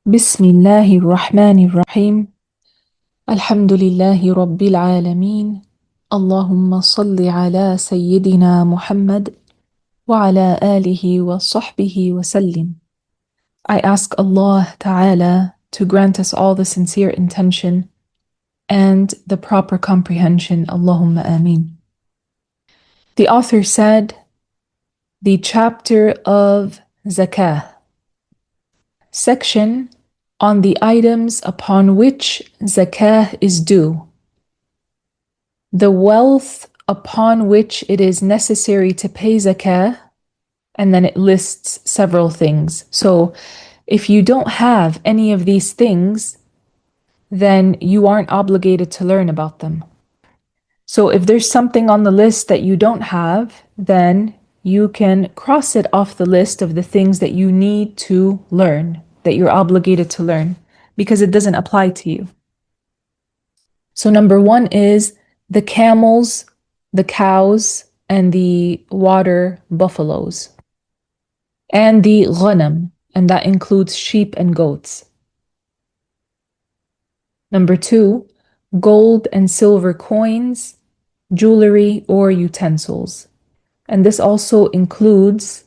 بسم الله الرحمن الرحيم الحمد لله رب العالمين اللهم صل على سيدنا محمد وعلى آله وصحبه وسلم. I ask Allah Ta'ala to grant us all the sincere intention and the proper comprehension. Allahumma ameen. The author said, the chapter of Zakah, section on the items upon which zakah is due, the wealth upon which it is necessary to pay zakah, and then it lists several things. So if you don't have any of these things, then you aren't obligated to learn about them. So if there's something on the list that you don't have, then you can cross it off the list of the things that you need to learn, that you're obligated to learn, because it doesn't apply to you. So number one is the camels, the cows, and the water buffaloes, and the ghanam, and that includes sheep and goats. Number two, gold and silver coins, jewelry or utensils. And this also includes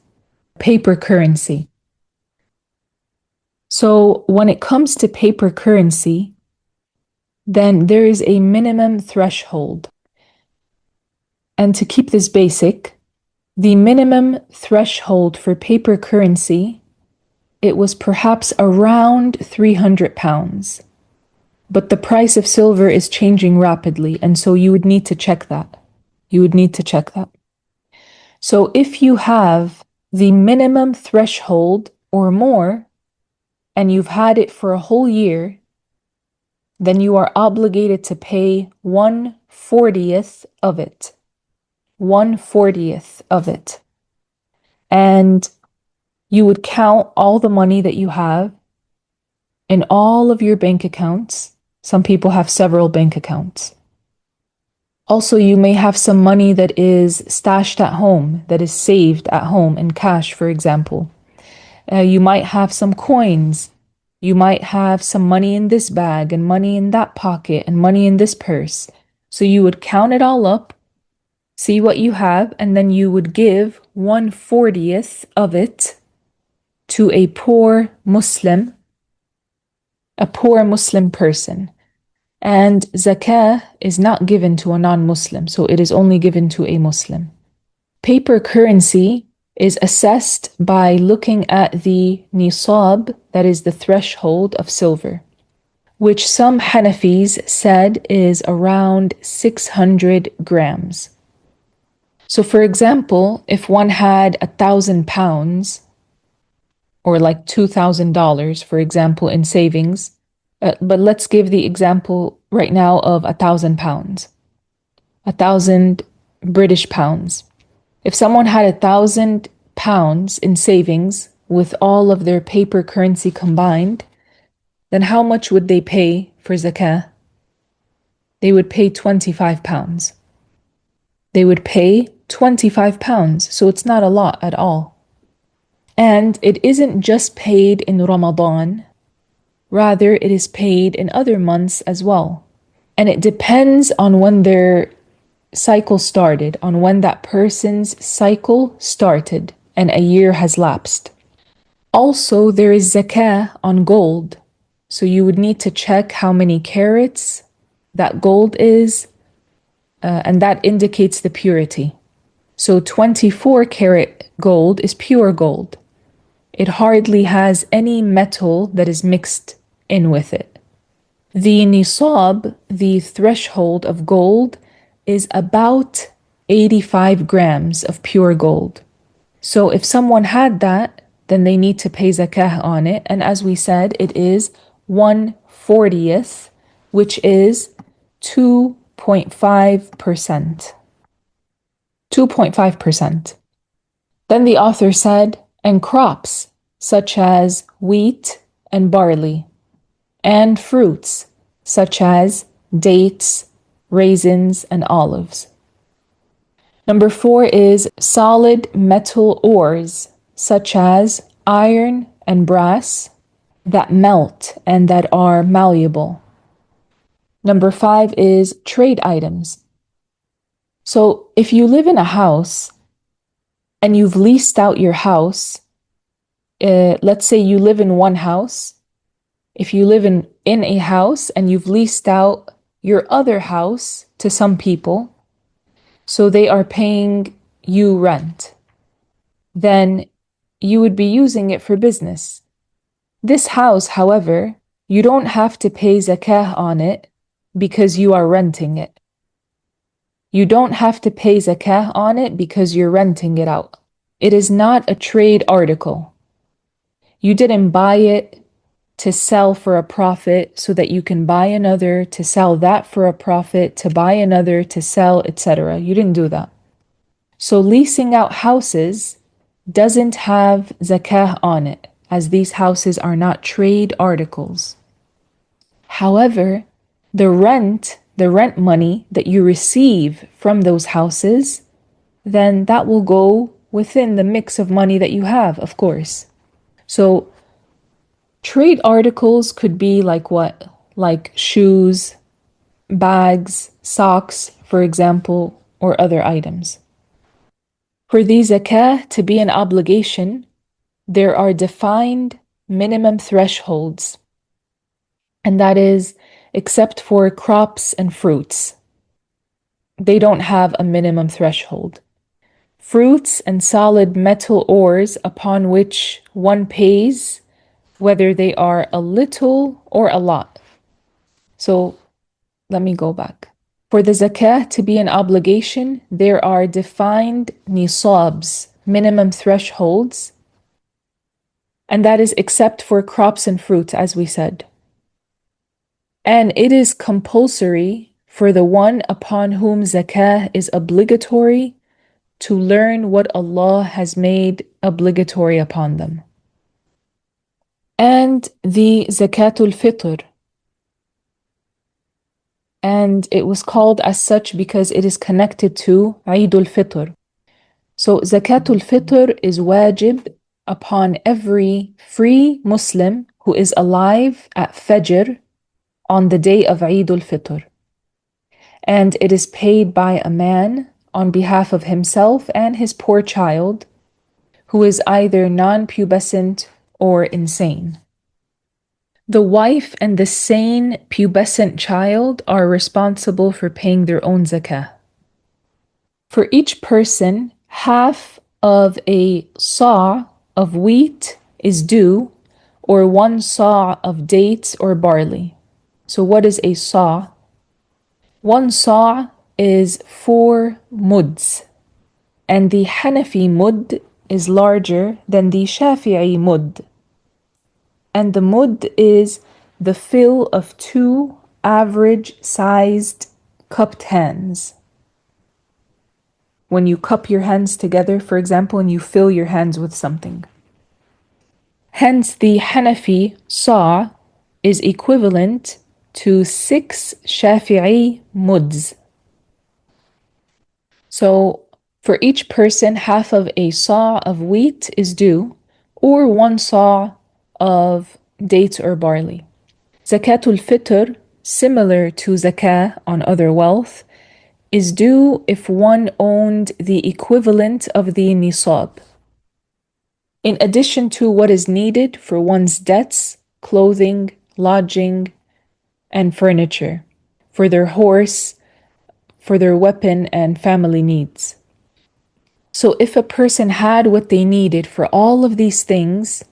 paper currency. So when it comes to paper currency, then there is a minimum threshold. And to keep this basic, the minimum threshold for paper currency, it was perhaps around 300 pounds. But the price of silver is changing rapidly, and so you would need to check that. So if you have the minimum threshold or more, and you've had it for a whole year, then you are obligated to pay 1/40th of it. 1/40th of it. And you would count all the money that you have in all of your bank accounts. Some people have several bank accounts. Also, you may have some money that is stashed at home, that is saved at home in cash, for example. You might have some coins. You might have some money in this bag and money in that pocket and money in this purse. So you would count it all up, see what you have, and then you would give 1/40th of it to a poor Muslim person. And zakah is not given to a non-Muslim, so it is only given to a Muslim. Paper currency is assessed by looking at the nisab, that is the threshold of silver, which some Hanafis said is around 600 grams. So for example, if one had 1,000 pounds, or like $2,000, for example, in savings, but let's give the example right now of 1,000 pounds, 1,000 British pounds. If someone had 1,000 pounds in savings with all of their paper currency combined, then how much would they pay for zakah? They would pay 25 pounds. They would pay 25 pounds, so it's not a lot at all. And it isn't just paid in Ramadan, rather it is paid in other months as well. And it depends on when their cycle started, on when that person's cycle started and a year has lapsed. Also, there is zakah on gold. So you would need to check how many carats that gold is, and that indicates the purity. So 24 karat gold is pure gold. It hardly has any metal that is mixed in with it. The nisab, the threshold of gold, is about 85 grams of pure gold. So if someone had that, then they need to pay zakah on it. And as we said, it is 1/40th, which is 2.5%. 2.5%. Then the author said, and crops such as wheat and barley, and fruits such as dates, raisins, and olives. Number 4 is solid metal ores such as iron and brass, that melt and that are malleable. Number 5 is trade items. So if you live in a house and you've leased out your house, let's say you live in one house. If you live in a house and you've leased out your other house to some people, so they are paying you rent, then you would be using it for business. This house, however, you don't have to pay zakah on it because you are renting it. You don't have to pay zakah on it because you're renting it out. It is not a trade article. You didn't buy it to sell for a profit so that you can buy another, to sell that for a profit, to buy another, to sell, etc. You didn't do that. So leasing out houses doesn't have zakah on it, as these houses are not trade articles. However, the rent money that you receive from those houses, then that will go within the mix of money that you have, of course. So trade articles could be like what? Like shoes, bags, socks, for example, or other items. For the zakah to be an obligation, there are defined minimum thresholds, and that is except for crops and fruits. They don't have a minimum threshold. Fruits and solid metal ores upon which one pays, whether they are a little or a lot. So let me go back. For the zakah to be an obligation, there are defined nisabs, minimum thresholds, and that is except for crops and fruits, as we said. And it is compulsory for the one upon whom zakah is obligatory to learn what Allah has made obligatory upon them. And the zakatul fitr. And it was called as such because it is connected to Eidul Fitr. So zakatul fitr is wajib upon every free Muslim who is alive at Fajr on the day of Eidul Fitr. And it is paid by a man on behalf of himself and his poor child who is either non-pubescent or insane. The wife and the sane pubescent child are responsible for paying their own zakah. For each person, half of a saw of wheat is due, or 1 saw of dates or barley. So what is a saw? 1 saw is 4 muds, and the Hanafi mud is larger than the Shafi'i mud. And the mud is the fill of 2 average-sized cupped hands. When you cup your hands together, for example, and you fill your hands with something. Hence, the Hanafi saw is equivalent to 6 Shafi'i muds. So, for each person, half of a saw of wheat is due, or 1 saw of dates or barley. Zakatul fitr, similar to zakah on other wealth, is due if one owned the equivalent of the nisab. In addition to what is needed for one's debts, clothing, lodging, and furniture, for their horse, for their weapon, and family needs. So if a person had what they needed for all of these things,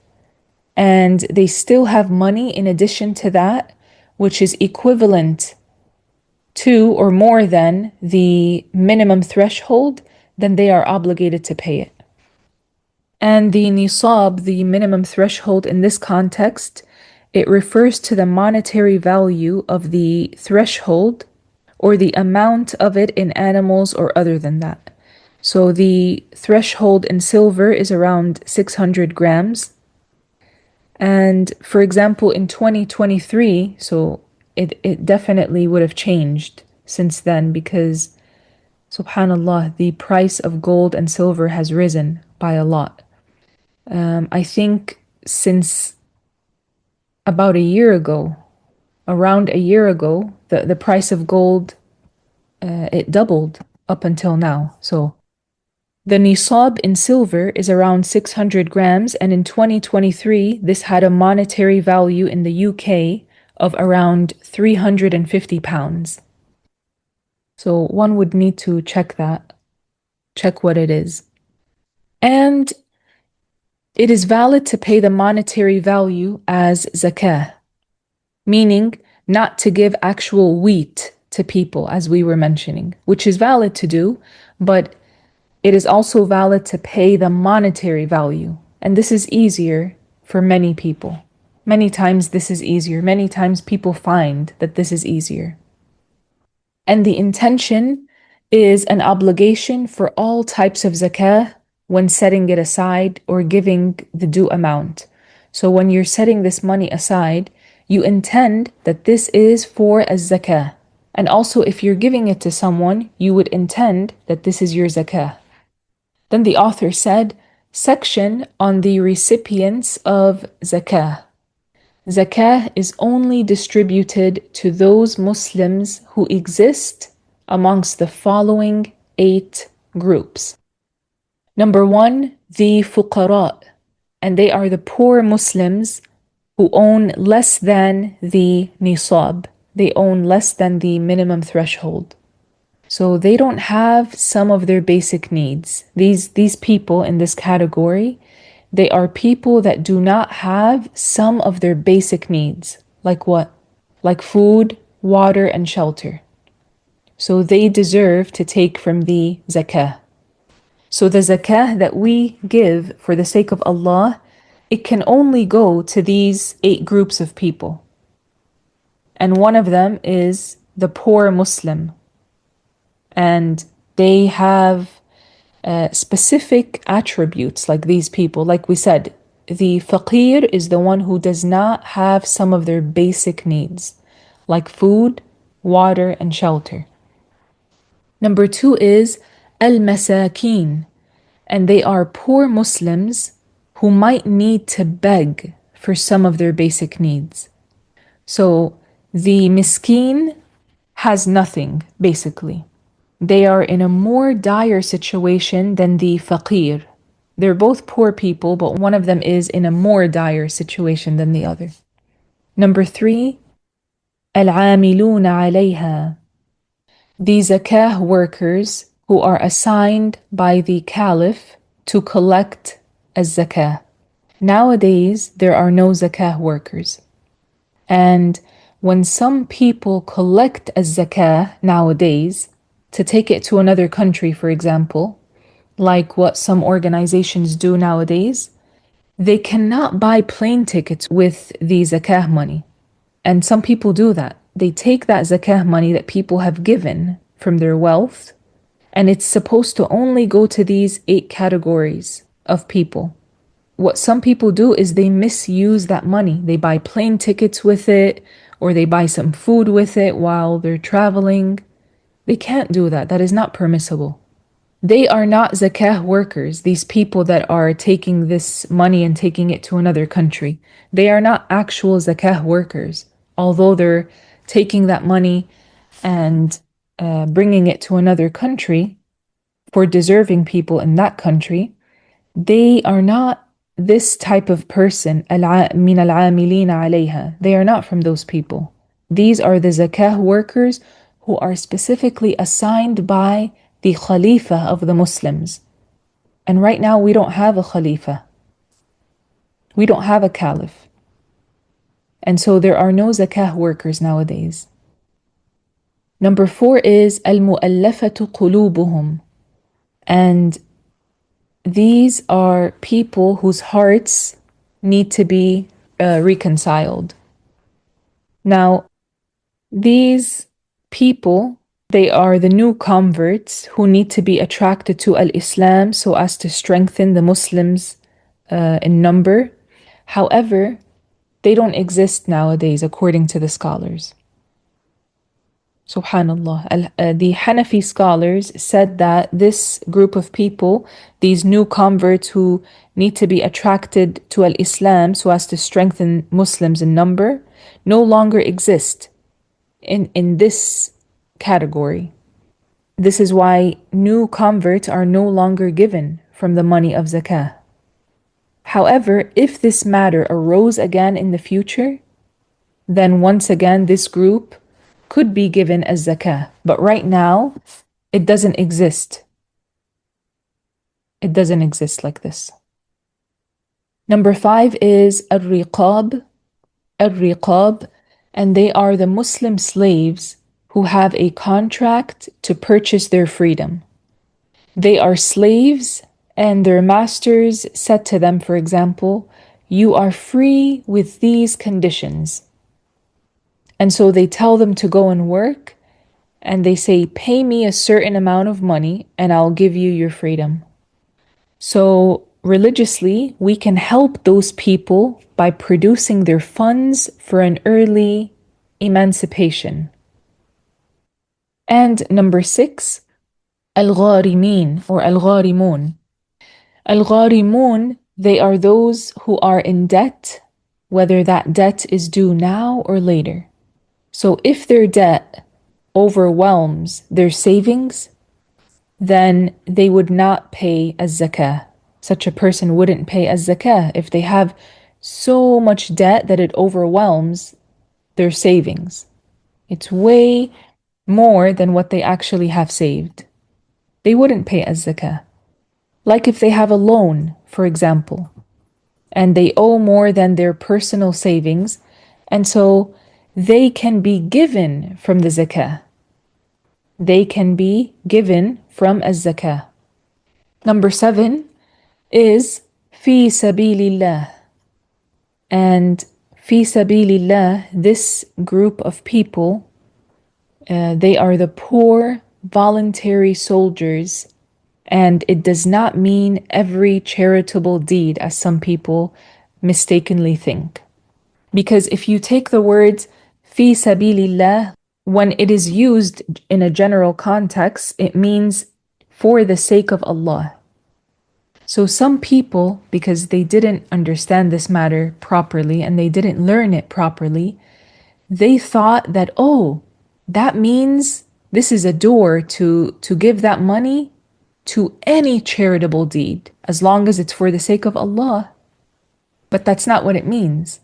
and they still have money in addition to that, which is equivalent to or more than the minimum threshold, then they are obligated to pay it. And the nisab, the minimum threshold in this context, it refers to the monetary value of the threshold or the amount of it in animals or other than that. So the threshold in silver is around 600 grams. And for example, in 2023, so it definitely would have changed since then because, subhanAllah, the price of gold and silver has risen by a lot. I think since about a year ago, around a year ago, the price of gold, it doubled up until now. So the nisab in silver is around 600 grams, and in 2023, this had a monetary value in the UK of around 350 pounds. So one would need to check that, check what it is. And it is valid to pay the monetary value as zakah, meaning not to give actual wheat to people, as we were mentioning, which is valid to do, but it is also valid to pay the monetary value. And this is easier for many people. Many times this is easier. Many times people find that this is easier. And the intention is an obligation for all types of zakah when setting it aside or giving the due amount. So when you're setting this money aside, you intend that this is for a zakah. And also if you're giving it to someone, you would intend that this is your zakah. Then the author said, section on the recipients of zakah. Zakah is only distributed to those Muslims who exist amongst the following 8 groups. Number 1, the fuqara, and they are the poor Muslims who own less than the nisab. They own less than the minimum threshold. So they don't have some of their basic needs. These people in this category, they are people that do not have some of their basic needs. Like what? Like food, water, and shelter. So they deserve to take from the zakah. So the zakah that we give for the sake of Allah, it can only go to these 8 groups of people. And one of them is the poor Muslim. And they have specific attributes like these people. Like we said, the faqir is the one who does not have some of their basic needs, like food, water, and shelter. Number 2 is al-masakin, and they are poor Muslims who might need to beg for some of their basic needs. So the miskin has nothing, basically. They are in a more dire situation than the faqir. They're both poor people, but one of them is in a more dire situation than the other. Number 3, al-amiluna alayha. The zakah workers who are assigned by the caliph to collect az-zakah. Nowadays, there are no zakah workers. And when some people collect az-zakah nowadays, to take it to another country, for example, like what some organizations do nowadays, they cannot buy plane tickets with the zakah money. And some people do that. They take that zakah money that people have given from their wealth, and it's supposed to only go to these 8 categories of people. What some people do is they misuse that money. They buy plane tickets with it, or they buy some food with it while they're traveling. They can't do that. That is not permissible. They are not zakah workers, these people that are taking this money and taking it to another country. They are not actual zakah workers. Although they're taking that money and bringing it to another country for deserving people in that country, they are not this type of person, min al-amilina alayha. They are not from those people. These are the zakah workers who are specifically assigned by the Khalifa of the Muslims. And right now we don't have a Khalifa. We don't have a Caliph. And so there are no zakah workers nowadays. Number 4 is al-mu'allafatu qulubuhum. And these are people whose hearts need to be reconciled. Now, these people, they are the new converts who need to be attracted to al-Islam so as to strengthen the Muslims in number. However, they don't exist nowadays according to the scholars. Subhanallah. The Hanafi scholars said that this group of people, these new converts who need to be attracted to Al-Islam so as to strengthen Muslims in number, no longer exist in this category. This is why new converts are no longer given from the money of zakah. However, if this matter arose again in the future, then once again this group could be given as zakah. But right now, it doesn't exist. It doesn't exist like this. Number 5 is al-riqab. Al-riqab, and they are the Muslim slaves who have a contract to purchase their freedom. They are slaves, and their masters said to them, for example, you are free with these conditions. And so they tell them to go and work, and they say, pay me a certain amount of money, and I'll give you your freedom. So religiously, we can help those people by producing their funds for an early emancipation. And number 6, al-gharimin or al-gharimun. Al-gharimun, they are those who are in debt, whether that debt is due now or later. So if their debt overwhelms their savings, then they would not pay as zakah. Such a person wouldn't pay as zakah if they have so much debt that it overwhelms their savings. It's way more than what they actually have saved. They wouldn't pay as zakah. Like if they have a loan, for example, and they owe more than their personal savings, and so they can be given from the zakah. They can be given from az-zakah. Number 7 is fi sabilillah. And fi sabilillah, this group of people, they are the poor voluntary soldiers, and it does not mean every charitable deed as some people mistakenly think. Because if you take the words fi sabilillah, when it is used in a general context, it means for the sake of Allah. So some people, because they didn't understand this matter properly and they didn't learn it properly, they thought that, oh, that means this is a door to give that money to any charitable deed, as long as it's for the sake of Allah. But that's not what it means.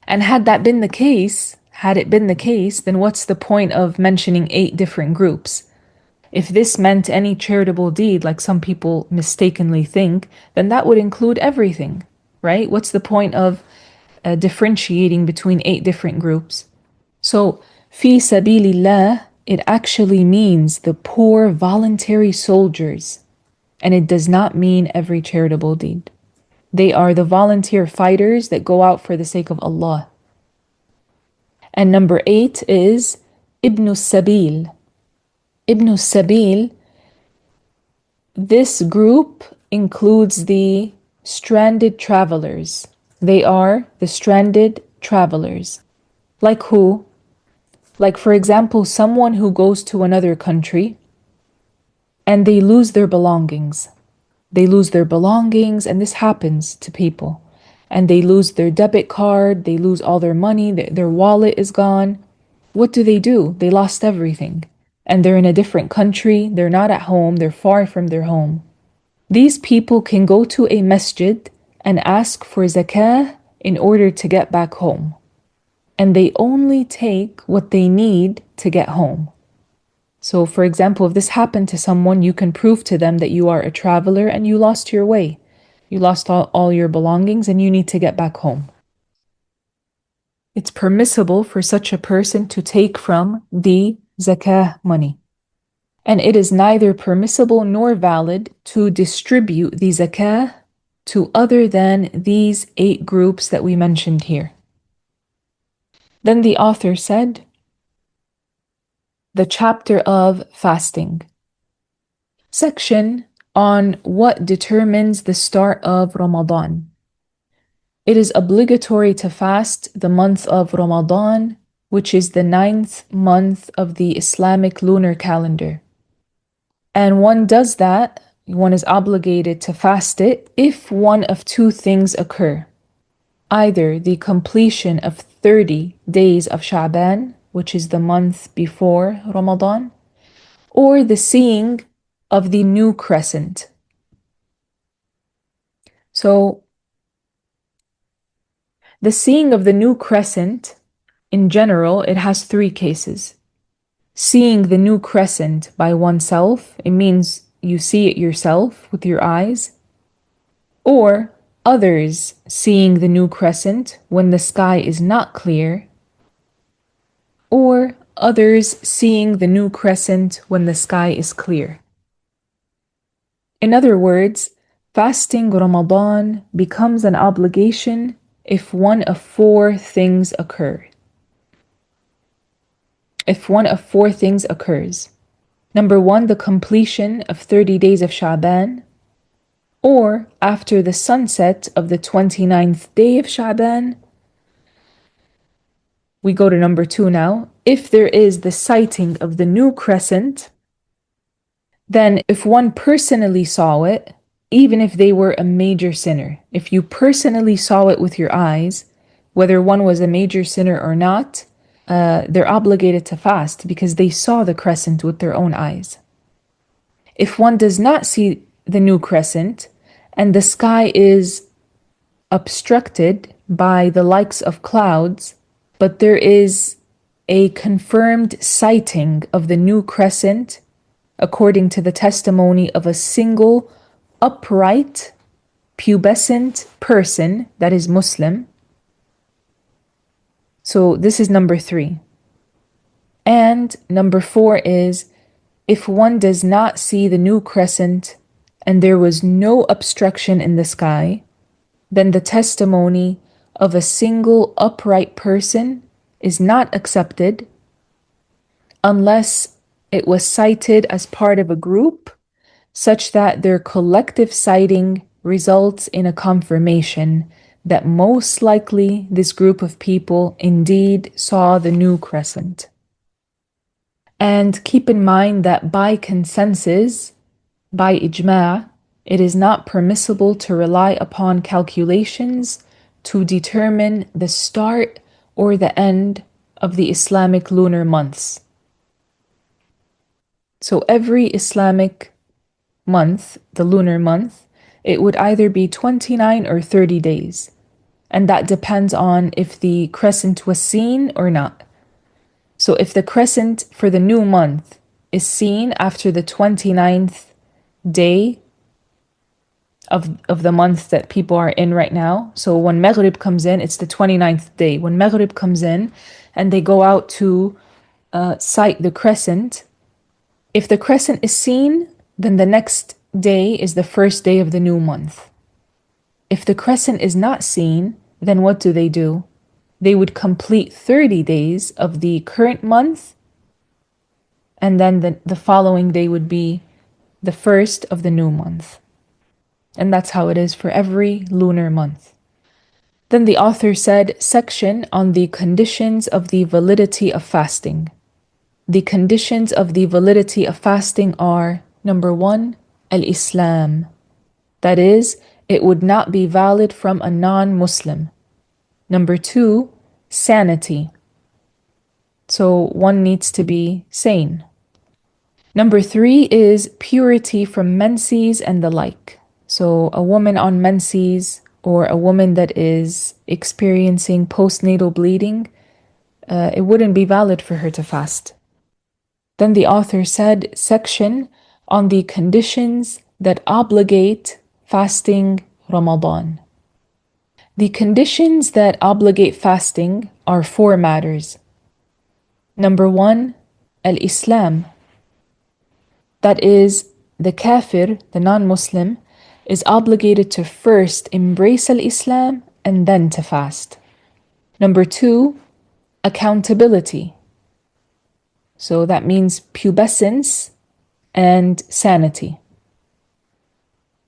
And had it been the case, then what's the point of mentioning 8 different groups? If this meant any charitable deed, like some people mistakenly think, then that would include everything, right? What's the point of differentiating between 8 different groups? So, fi sabilillah, it actually means the poor voluntary soldiers, and it does not mean every charitable deed. They are the volunteer fighters that go out for the sake of Allah. And number 8 is Ibn Sabil. Ibn Sabil, this group includes the stranded travelers. They are the stranded travelers. Like who? Like, for example, someone who goes to another country and they lose their belongings. They lose their belongings, and this happens to people. And they lose their debit card, they lose all their money, their wallet is gone. What do? They lost everything. And they're in a different country, they're not at home, they're far from their home. These people can go to a masjid and ask for zakah in order to get back home. And they only take what they need to get home. So, for example, if this happened to someone, you can prove to them that you are a traveler and you lost your way. You lost all your belongings and you need to get back home. It's permissible for such a person to take from the zakah money. And it is neither permissible nor valid to distribute the zakah to other than these 8 groups that we mentioned here. Then the author said, the chapter of fasting. Section on what determines the start of Ramadan. It is obligatory to fast the month of Ramadan which is the 9th month of the Islamic lunar calendar. And one does that, one is obligated to fast it if one of two things occur. Either the completion of 30 days of Sha'ban, which is the month before Ramadan, or the seeing of the new crescent. So, the seeing of the new crescent, in general, it has three cases. Seeing the new crescent by oneself, it means you see it yourself with your eyes, or others seeing the new crescent when the sky is not clear, or others seeing the new crescent when the sky is clear. In other words, fasting Ramadan becomes an obligation if one of four things occur. If one of four things occurs. Number one, the completion of 30 days of Sha'ban, or after the sunset of the 29th day of Sha'ban. We go to number two now. If there is the sighting of the new crescent, then if one personally saw it, even if they were a major sinner, if you personally saw it with your eyes, whether one was a major sinner or not, they're obligated to fast because they saw the crescent with their own eyes. If one does not see the new crescent and the sky is obstructed by the likes of clouds, but there is a confirmed sighting of the new crescent according to the testimony of a single upright, pubescent person that is Muslim. So this is number three. And number four is if one does not see the new crescent and there was no obstruction in the sky, then the testimony of a single upright person is not accepted unless it was cited as part of a group such that their collective sighting results in a confirmation that most likely this group of people indeed saw the new crescent. And keep in mind that by consensus, by ijma', it is not permissible to rely upon calculations to determine the start or the end of the Islamic lunar months. So every Islamic month, the lunar month, it would either be 29 or 30 days. And that depends on if the crescent was seen or not. So if the crescent for the new month is seen after the 29th day of the month that people are in right now. So when Maghrib comes in, it's the 29th day. When Maghrib comes in and they go out to sight the crescent, if the crescent is seen, then the next day is the first day of the new month. If the crescent is not seen, then what do? They would complete 30 days of the current month, and then the following day would be the first of the new month. And that's how it is for every lunar month. Then the author said, section on the conditions of the validity of fasting. The conditions of the validity of fasting are, number one, al-Islam. That is, it would not be valid from a non-Muslim. Number two, sanity. So one needs to be sane. Number three is purity from menses and the like. So a woman on menses or a woman that is experiencing postnatal bleeding, it wouldn't be valid for her to fast. Then the author said, section on the conditions that obligate fasting Ramadan. The conditions that obligate fasting are four matters. Number one, al-Islam. That is, the kafir, the non-Muslim, is obligated to first embrace al-Islam and then to fast. Number two, accountability. So that means pubescence and sanity.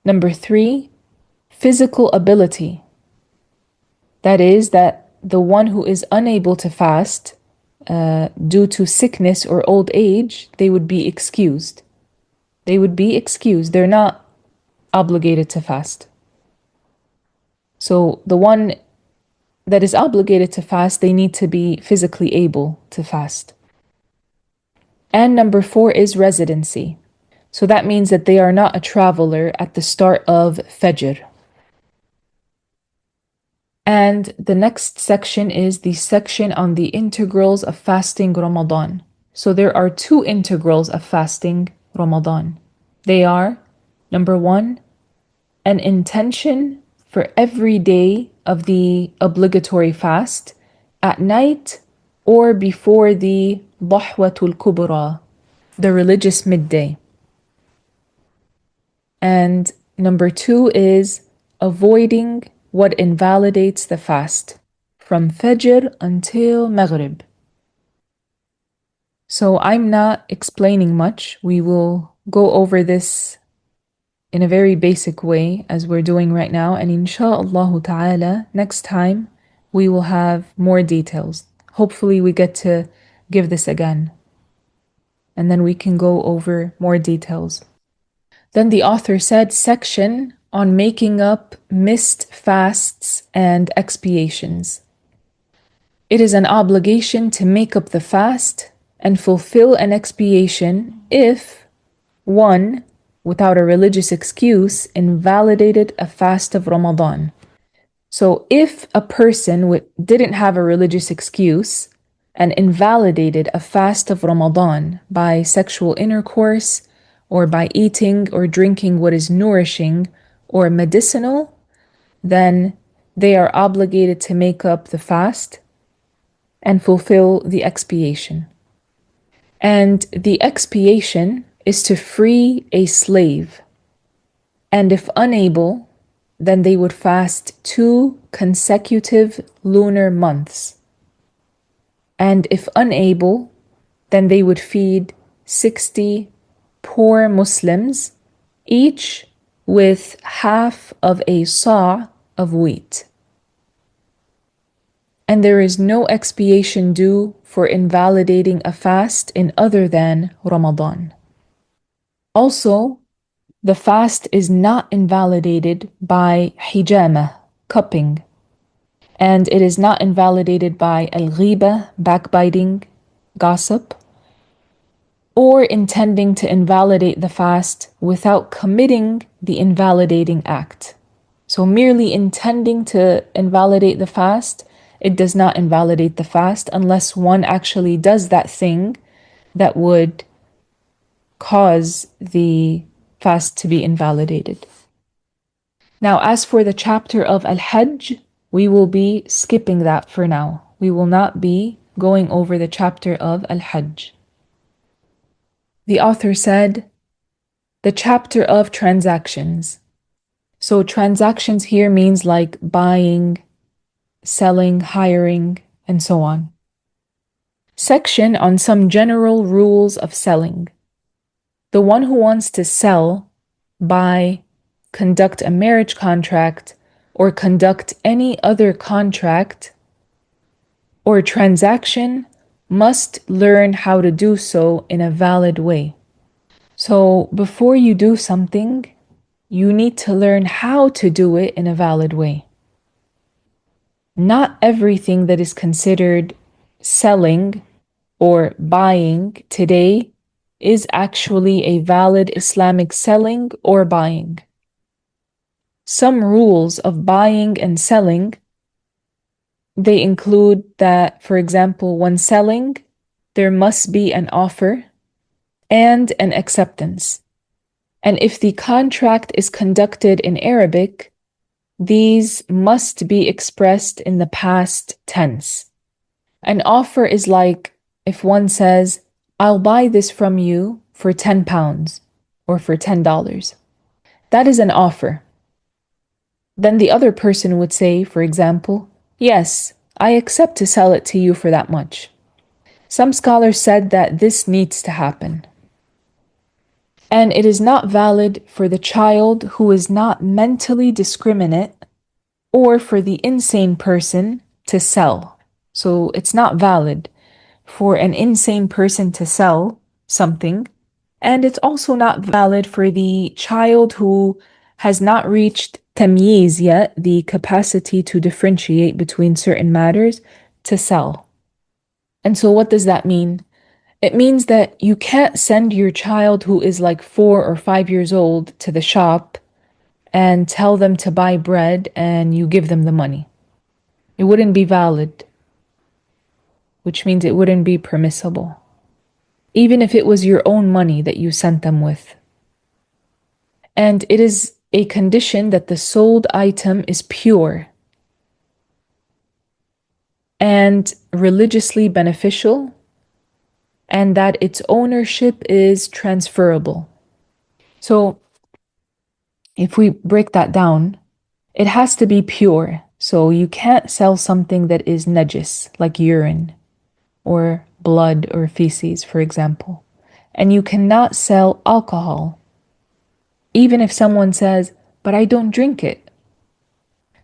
Number three, physical ability. That is, that the one who is unable to fast, due to sickness or old age, they would be excused. They would be excused. They're not obligated to fast. So the one that is obligated to fast, they need to be physically able to fast. And number 4 is residency. So that means that they are not a traveler at the start of Fajr. And the next section is the section on the integrals of fasting Ramadan. So there are 2 integrals of fasting Ramadan. They are, number 1, an intention for every day of the obligatory fast at night or before the Dhahwatul Kubra, the religious midday. And number 2 is avoiding what invalidates the fast from Fajr until Maghrib. So I'm not explaining much. We will go over this in a very basic way as we're doing right now. And insha'Allah ta'ala, next time we will have more details. Hopefully we get to give this again. And then we can go over more details. Then the author said, section on making up missed fasts and expiations. It is an obligation to make up the fast and fulfill an expiation if 1, without a religious excuse, invalidated a fast of Ramadan. So if a person didn't have a religious excuse and invalidated a fast of Ramadan by sexual intercourse or by eating or drinking what is nourishing or medicinal, then they are obligated to make up the fast and fulfill the expiation. And the expiation is to free a slave. And if unable, then they would fast 2 consecutive lunar months. And if unable, then they would feed 60 poor Muslims, each with half of a sa' of wheat. And there is no expiation due for invalidating a fast in other than Ramadan. Also, the fast is not invalidated by hijama, cupping, and it is not invalidated by al-ghiba, backbiting, gossip, or intending to invalidate the fast without committing the invalidating act. So merely intending to invalidate the fast, it does not invalidate the fast unless one actually does that thing that would cause the fast to be invalidated. Now, as for the chapter of Al-Hajj, we will be skipping that for now. We will not be going over the chapter of Al-Hajj. The author said, the chapter of transactions. So transactions here means like buying, selling, hiring, and so on. Section on some general rules of selling. The one who wants to sell, buy, conduct a marriage contract, or conduct any other contract or transaction must learn how to do so in a valid way. So before you do something, you need to learn how to do it in a valid way. Not everything that is considered selling or buying today is actually a valid Islamic selling or buying. Some rules of buying and selling, they include that, for example, when selling, there must be an offer and an acceptance. And if the contract is conducted in Arabic, these must be expressed in the past tense. An offer is like if one says, I'll buy this from you for 10 pounds or for $10. That is an offer. Then the other person would say, for example, yes, I accept to sell it to you for that much. Some scholars said that this needs to happen. And it is not valid for the child who is not mentally discriminate or for the insane person to sell. So it's not valid for an insane person to sell something. And it's also not valid for the child who has not reached tamyiz yet, the capacity to differentiate between certain matters, to sell. And so what does that mean? It means that you can't send your child who is like 4 or 5 years old to the shop and tell them to buy bread and you give them the money. It wouldn't be valid, which means it wouldn't be permissible, even if it was your own money that you sent them with. And it is a condition that the sold item is pure and religiously beneficial, and that its ownership is transferable. So if we break that down, it has to be pure. So you can't sell something that is najis, like urine or blood or feces, for example. And you cannot sell alcohol, even if someone says, but I don't drink it.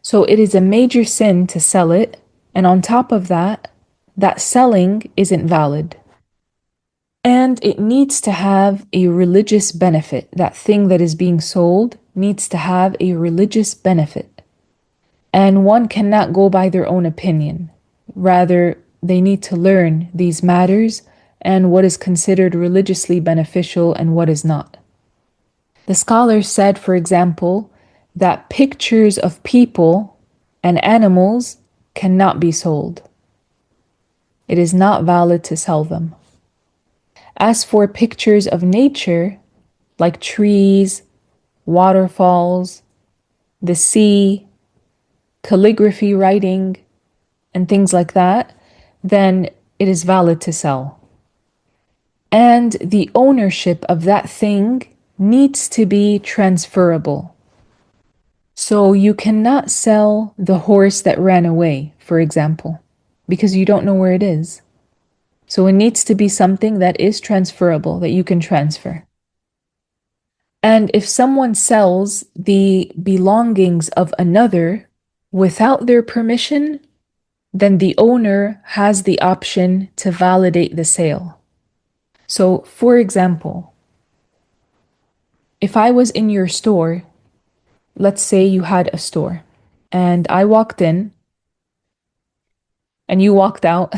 So it is a major sin to sell it. And on top of that, that selling isn't valid. And it needs to have a religious benefit. That thing that is being sold needs to have a religious benefit. And one cannot go by their own opinion. Rather, they need to learn these matters and what is considered religiously beneficial and what is not. The scholars said, for example, that pictures of people and animals cannot be sold. It is not valid to sell them. As for pictures of nature, like trees, waterfalls, the sea, calligraphy writing, and things like that, then it is valid to sell. And the ownership of that thing needs to be transferable. So you cannot sell the horse that ran away, for example, because you don't know where it is. So it needs to be something that is transferable, that you can transfer. And if someone sells the belongings of another without their permission, then the owner has the option to validate the sale. So, for example, if I was in your store, let's say you had a store, and I walked in and you walked out.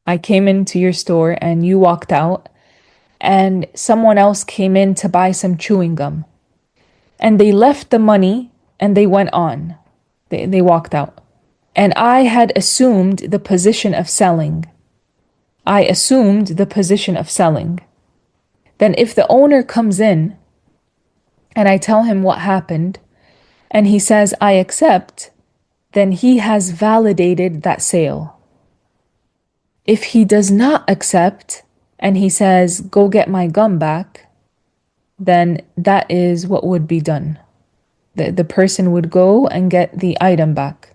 I came into your store and you walked out, and someone else came in to buy some chewing gum. And they left the money and they went on. They walked out. And I had assumed the position of selling. I assumed the position of selling. Then if the owner comes in and I tell him what happened and he says, I accept, then he has validated that sale. If he does not accept and he says, go get my gum back, then that is what would be done. The person would go and get the item back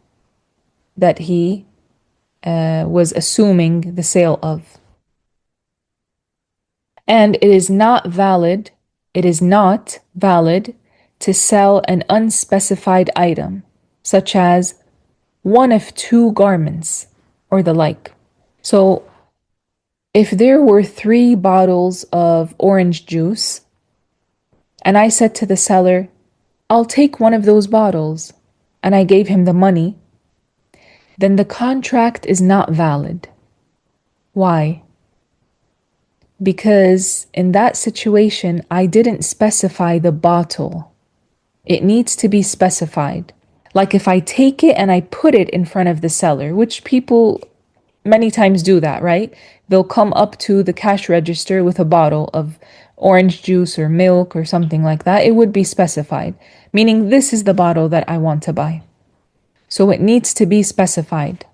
that he was assuming the sale of. And it is not valid to sell an unspecified item, such as one of two garments or the like. So if there were 3 bottles of orange juice, and I said to the seller, I'll take one of those bottles, and I gave him the money, then the contract is not valid. Why? Because in that situation, I didn't specify the bottle. It needs to be specified. Like if I take it and I put it in front of the seller, which people many times do that, right? They'll come up to the cash register with a bottle of orange juice or milk or something like that. It would be specified, meaning this is the bottle that I want to buy. So it needs to be specified.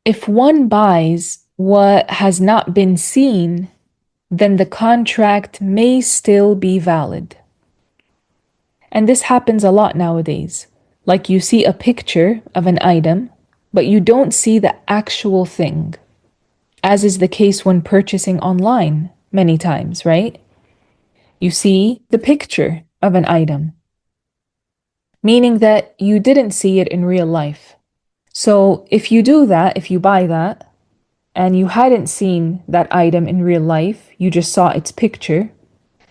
If one buys what has not been seen, then the contract may still be valid. And this happens a lot nowadays. Like you see a picture of an item, but you don't see the actual thing, as is the case when purchasing online many times, right? You see the picture of an item, meaning that you didn't see it in real life. So if you do that, if you buy that, and you hadn't seen that item in real life, you just saw its picture,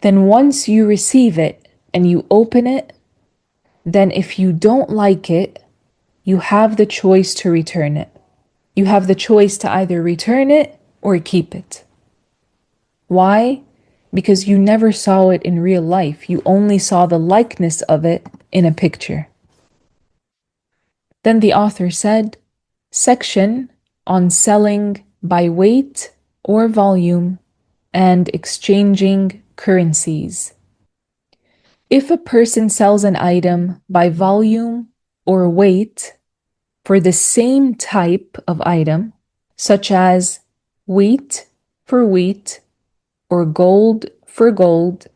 then once you receive it and you open it, then if you don't like it, you have the choice to return it. You have the choice to either return it or keep it. Why? Because you never saw it in real life. You only saw the likeness of it in a picture. Then the author said, section on selling by weight or volume and exchanging currencies. If a person sells an item by volume or weight for the same type of item, such as wheat for wheat or gold for gold,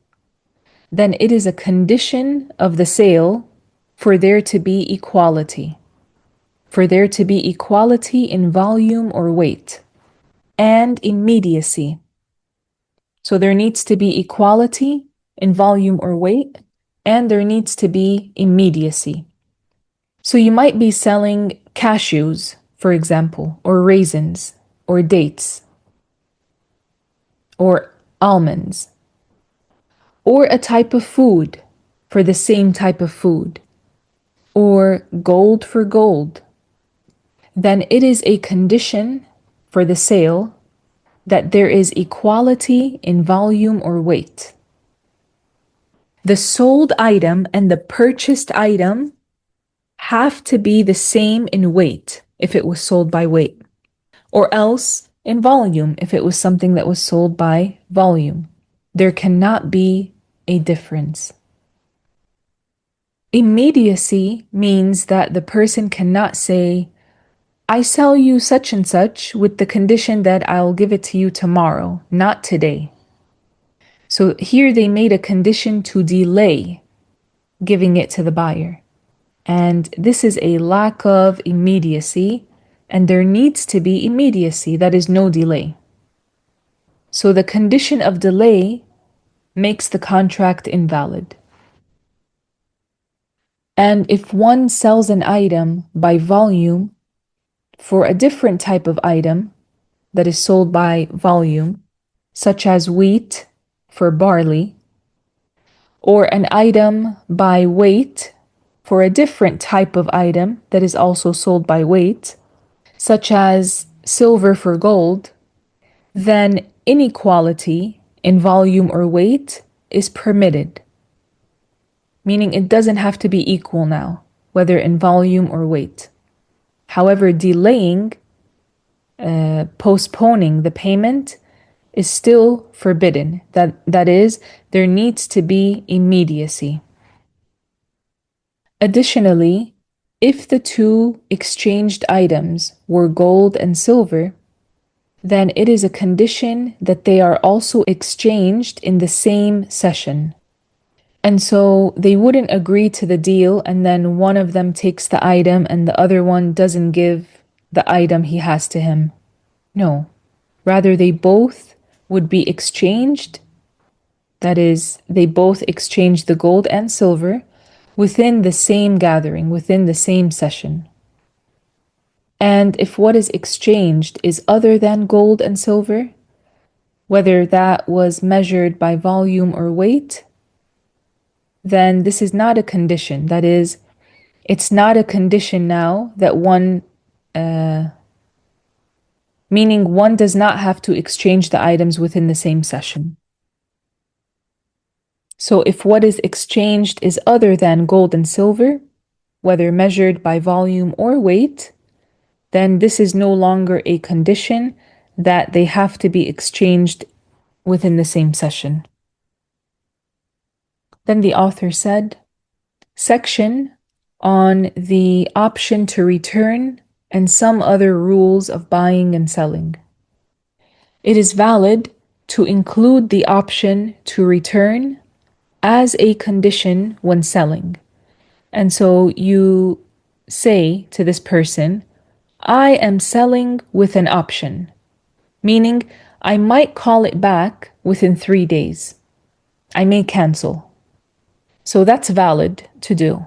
then it is a condition of the sale for there to be equality. For there to be equality in volume or weight and immediacy. So there needs to be equality in volume or weight, and there needs to be immediacy. So you might be selling cashews, for example, or raisins, or dates, or almonds, or a type of food for the same type of food, or gold for gold. Then it is a condition for the sale that there is equality in volume or weight. The sold item and the purchased item have to be the same in weight if it was sold by weight, or else in volume if it was something that was sold by volume. There cannot be a difference. Immediacy means that the person cannot say, I sell you such and such with the condition that I'll give it to you tomorrow, not today. So here they made a condition to delay giving it to the buyer. And this is a lack of immediacy, and there needs to be immediacy, that is no delay. So the condition of delay makes the contract invalid. And if one sells an item by volume for a different type of item that is sold by volume, such as wheat for barley, or an item by weight for a different type of item that is also sold by weight, such as silver for gold, then inequality in volume or weight is permitted. Meaning it doesn't have to be equal now, whether in volume or weight. However, delaying, postponing the payment is still forbidden. That is, there needs to be immediacy. Additionally, if the two exchanged items were gold and silver, then it is a condition that they are also exchanged in the same session. And so they wouldn't agree to the deal and then one of them takes the item and the other one doesn't give the item he has to him. No. Rather, they both would be exchanged. That is, they both exchange the gold and silver within the same gathering, within the same session. And if what is exchanged is other than gold and silver, whether that was measured by volume or weight, then this is not a condition. That is, it's not a condition now that meaning one does not have to exchange the items within the same session. So if what is exchanged is other than gold and silver, whether measured by volume or weight, then this is no longer a condition that they have to be exchanged within the same session. Then the author said, section on the option to return and some other rules of buying and selling. It is valid to include the option to return as a condition when selling. And so you say to this person, I am selling with an option, meaning I might call it back within 3 days. I may cancel. So that's valid to do.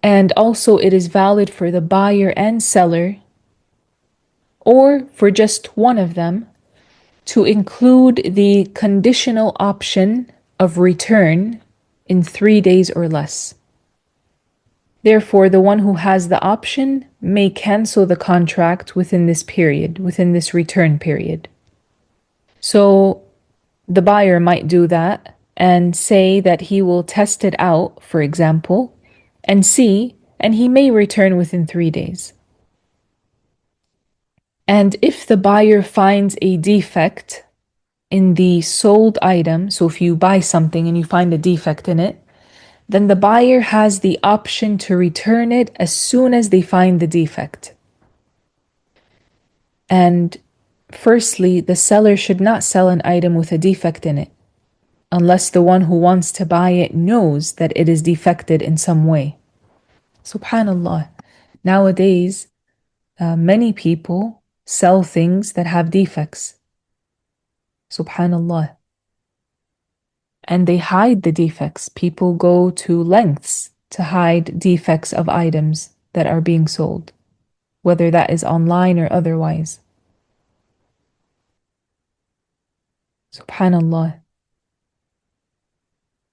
And also it is valid for the buyer and seller or for just one of them, to include the conditional option of return in 3 days or less. Therefore, the one who has the option may cancel the contract within this period, within this return period. So the buyer might do that and say that he will test it out, for example, and see, and he may return within 3 days. And if the buyer finds a defect in the sold item, so if you buy something and you find a defect in it, then the buyer has the option to return it as soon as they find the defect. And firstly, the seller should not sell an item with a defect in it, unless the one who wants to buy it knows that it is defected in some way. Subhanallah. Nowadays, many people sell things that have defects. Subhanallah. And they hide the defects. People go to lengths to hide defects of items that are being sold, whether that is online or otherwise. Subhanallah.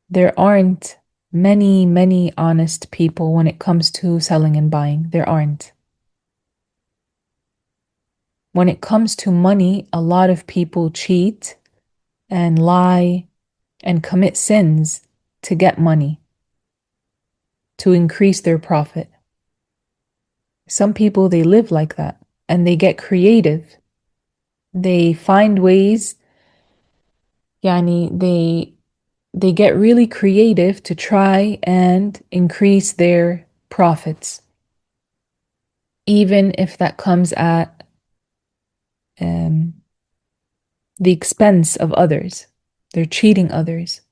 There aren't many honest people when it comes to selling and buying. There aren't. When it comes to money, a lot of people cheat and lie and commit sins to get money, to increase their profit. Some people, they live like that and they get creative. They find ways, they get really creative to try and increase their profits, even if that comes at the expense of others. They're cheating others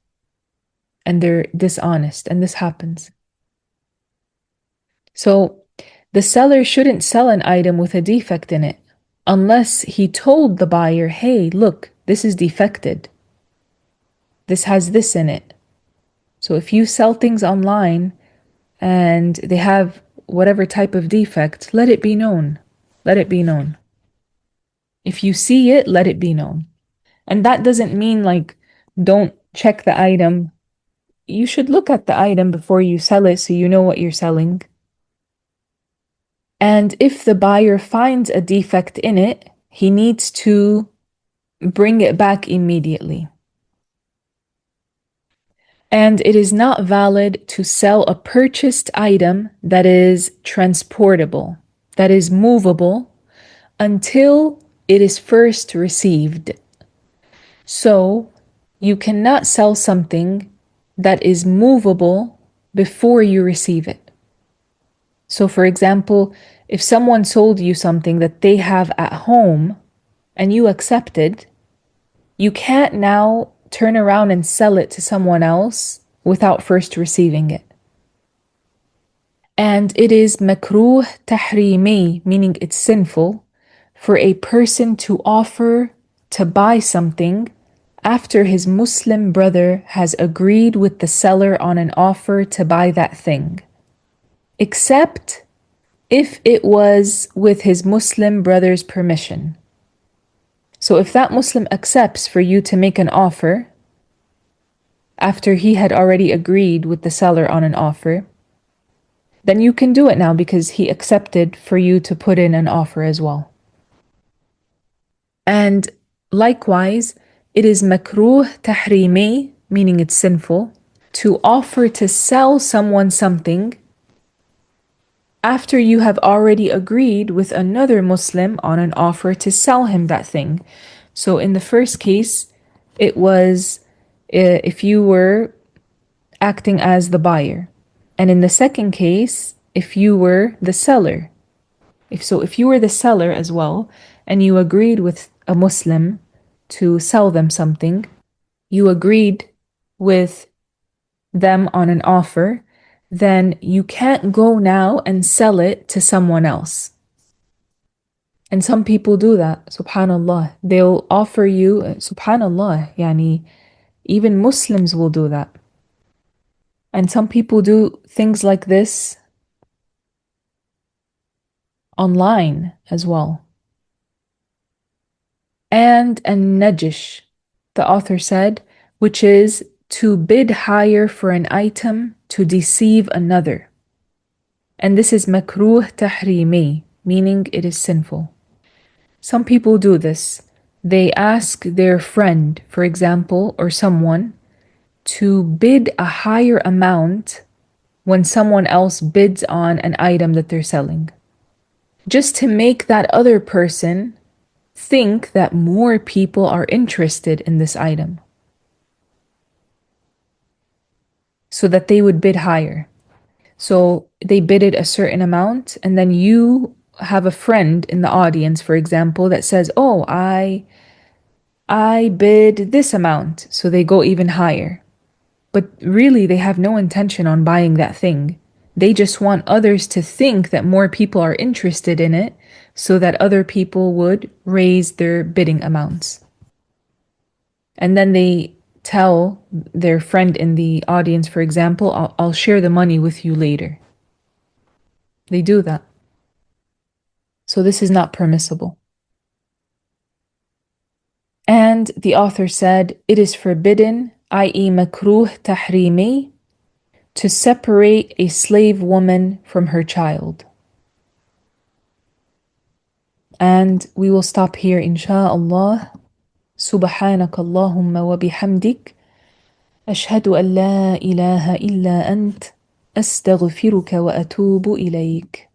and they're dishonest, and this happens. So the seller shouldn't sell an item with a defect in it unless he told the buyer, hey, look, this is defected. This has this in it. So if you sell things online and they have whatever type of defect, let it be known. Let it be known. If you see it, let it be known. And that doesn't mean like, don't check the item. You should look at the item before you sell it so you know what you're selling. And if the buyer finds a defect in it, he needs to bring it back immediately. And it is not valid to sell a purchased item that is transportable, that is movable, until it is first received. So you cannot sell something that is movable before you receive it. So for example, if someone sold you something that they have at home and you accepted, you can't now turn around and sell it to someone else without first receiving it. And it is makruh tahrimi, meaning it's sinful, for a person to offer to buy something after his Muslim brother has agreed with the seller on an offer to buy that thing, except if it was with his Muslim brother's permission. So if that Muslim accepts for you to make an offer after he had already agreed with the seller on an offer, then you can do it now because he accepted for you to put in an offer as well. And likewise, it is makruh tahrimi, meaning it's sinful, to offer to sell someone something after you have already agreed with another Muslim on an offer to sell him that thing. So in the first case, it was if you were acting as the buyer. And in the second case, if you were the seller. If you were the seller as well, and you agreed with a Muslim to sell them something, you agreed with them on an offer, then you can't go now and sell it to someone else. And some people do that, subhanallah. They'll offer you, subhanallah, even Muslims will do that. And some people do things like this online as well. and an-najish, the author said, which is to bid higher for an item to deceive another. And this is makruh tahrimi, meaning it is sinful. Some people do this. They ask their friend, for example, or someone, to bid a higher amount when someone else bids on an item that they're selling, just to make that other person think that more people are interested in this item, so that they would bid higher. So they bidded a certain amount, and then you have a friend in the audience, for example, that says, "Oh, I bid this amount." So they go even higher. But really, they have no intention on buying that thing. They just want others to think that more people are interested in it so that other people would raise their bidding amounts. And then they tell their friend in the audience, for example, I'll share the money with you later. They do that. So this is not permissible. And the author said, it is forbidden, i.e. makruh tahrimi, to separate a slave woman from her child. And we will stop here, insha'Allah. سبحانك اللهم وبحمدك أشهد أن لا إله إلا أنت أستغفرك وأتوب إليك.